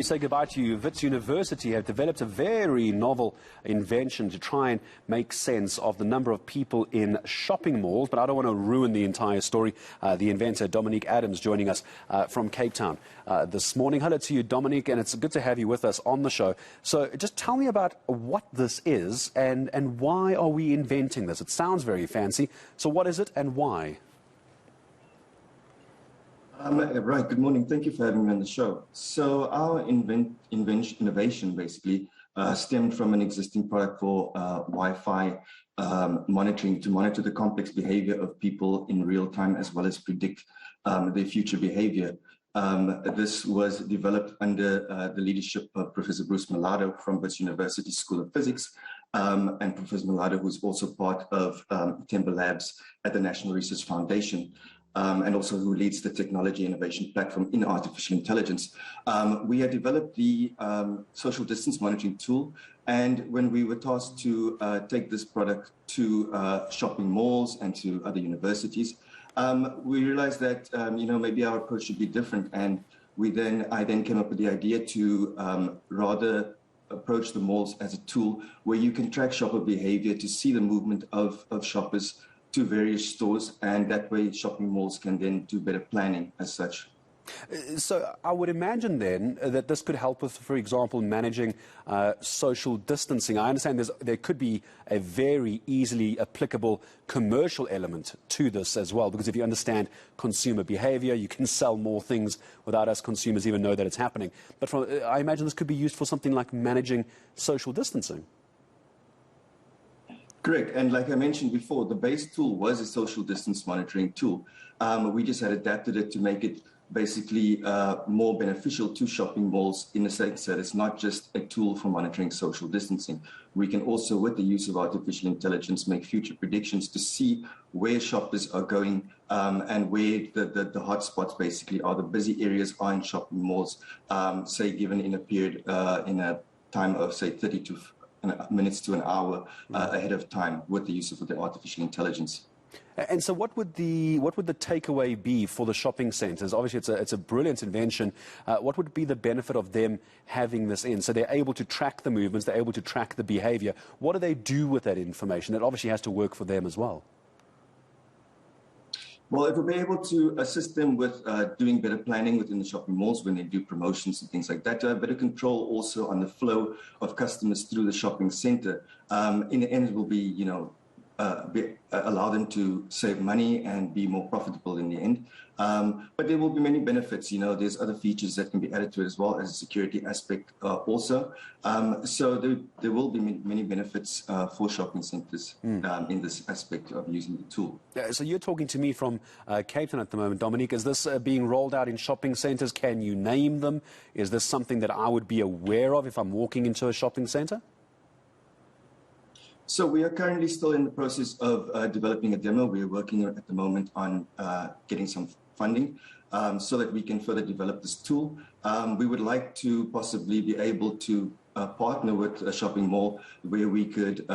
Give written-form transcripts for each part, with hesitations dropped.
We say goodbye to you. Wits University have developed a very novel invention to try and make sense of the number of people in shopping malls, but I don't want to ruin the entire story. The inventor, Dominique Adams, joining us from Cape Town this morning. Hello to you, Dominique, and it's good to have you with us on the show. So just tell me about what this is and why are we inventing this? It sounds very fancy. So what is it and why? Right, good morning. Thank you for having me on the show. So our innovation basically stemmed from an existing product for Wi-Fi monitoring to monitor the complex behavior of people in real time as well as predict their future behavior. This was developed under the leadership of Professor Bruce Malado from Wits University School of Physics, and Professor Malado, who's also part of Temba Labs at the National Research Foundation. And also who leads the technology innovation platform in artificial intelligence. We had developed the social distance monitoring tool, and when we were tasked to take this product to shopping malls and to other universities, we realized that maybe our approach should be different, and I then came up with the idea to rather approach the malls as a tool where you can track shopper behavior to see the movement of shoppers to various stores, and that way shopping malls can then do better planning as such. So I would imagine then that this could help with, for example, managing social distancing. I understand there could be a very easily applicable commercial element to this as well, because if you understand consumer behavior, you can sell more things without us consumers even know that it's happening. But I imagine this could be used for something like managing social distancing. Correct. And like I mentioned before, the base tool was a social distance monitoring tool. We just had adapted it to make it basically more beneficial to shopping malls in the sense that it's not just a tool for monitoring social distancing. We can also, with the use of artificial intelligence, make future predictions to see where shoppers are going and where the hotspots basically are, the busy areas are in shopping malls, say given in a period, in a time of say 30 minutes to an hour ahead of time with the use of the artificial intelligence. And so what would the takeaway be for the shopping centres? Obviously, it's a brilliant invention. What would be the benefit of them having this in? So they're able to track the movements, they're able to track the behaviour. What do they do with that information? That obviously has to work for them as well. Well, it will be able to assist them with doing better planning within the shopping malls when they do promotions and things like that, to have better control also on the flow of customers through the shopping centre. In the end, it will be, allow them to save money and be more profitable in the end. But there will be many benefits. There's other features that can be added to it as well as a security aspect also. So there will be many benefits for shopping centres in this aspect of using the tool. So you're talking to me from Cape Town at the moment, Dominique. Is this being rolled out in shopping centres? Can you name them? Is this something that I would be aware of if I'm walking into a shopping centre? So we are currently still in the process of developing a demo. We are working at the moment on getting some funding so that we can further develop this tool. We would like to possibly be able to partner with a shopping mall where we could,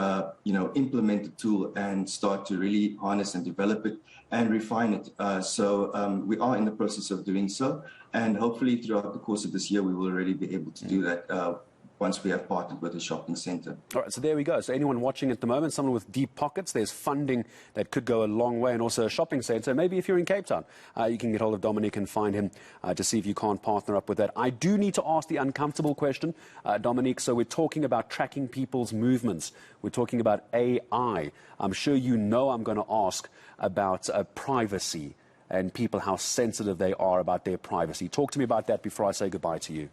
implement the tool and start to really harness and develop it and refine it. So we are in the process of doing so, and hopefully throughout the course of this year we will already be able to do that once we have partnered with a shopping centre. All right, so there we go. So anyone watching at the moment, someone with deep pockets, there's funding that could go a long way, and also a shopping centre. Maybe if you're in Cape Town, you can get hold of Dominique and find him to see if you can't partner up with that. I do need to ask the uncomfortable question, Dominique. So we're talking about tracking people's movements. We're talking about AI. I'm sure you know I'm going to ask about privacy and people, how sensitive they are about their privacy. Talk to me about that before I say goodbye to you.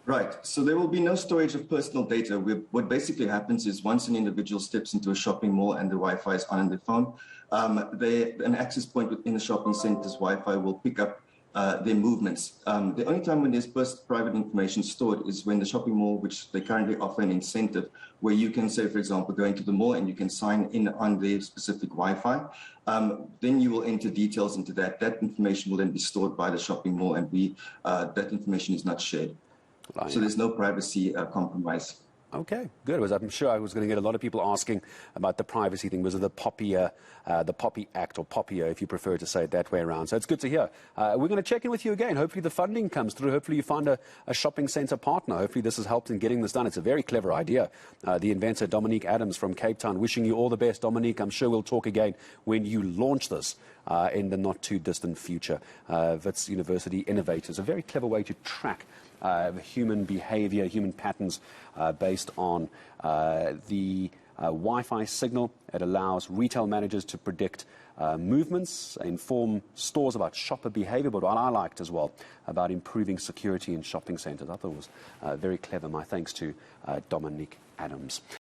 Right. So there will be no storage of personal data. What basically happens is once an individual steps into a shopping mall and the Wi-Fi is on their phone, an access point within the shopping centre's Wi-Fi will pick up their movements. The only time when there's private information stored is when the shopping mall, which they currently offer an incentive, where you can say, for example, go into the mall and you can sign in on their specific Wi-Fi. Then you will enter details into that. That information will then be stored by the shopping mall, and that information is not shared. So there's no privacy compromise. Okay, good. I'm sure I was going to get a lot of people asking about the privacy thing. Was it the Poppy Act, or Poppy, if you prefer to say it that way around? So it's good to hear. We're going to check in with you again. Hopefully the funding comes through. Hopefully you find a shopping centre partner. Hopefully this has helped in getting this done. It's a very clever idea. The inventor, Dominique Adams from Cape Town, wishing you all the best, Dominique. I'm sure we'll talk again when you launch this in the not too distant future. Wits University innovators, a very clever way to track human behavior, human patterns based on the Wi-Fi signal. It allows retail managers to predict movements, inform stores about shopper behavior, but what I liked as well about improving security in shopping centres. I thought it was very clever. My thanks to Dominique Adams.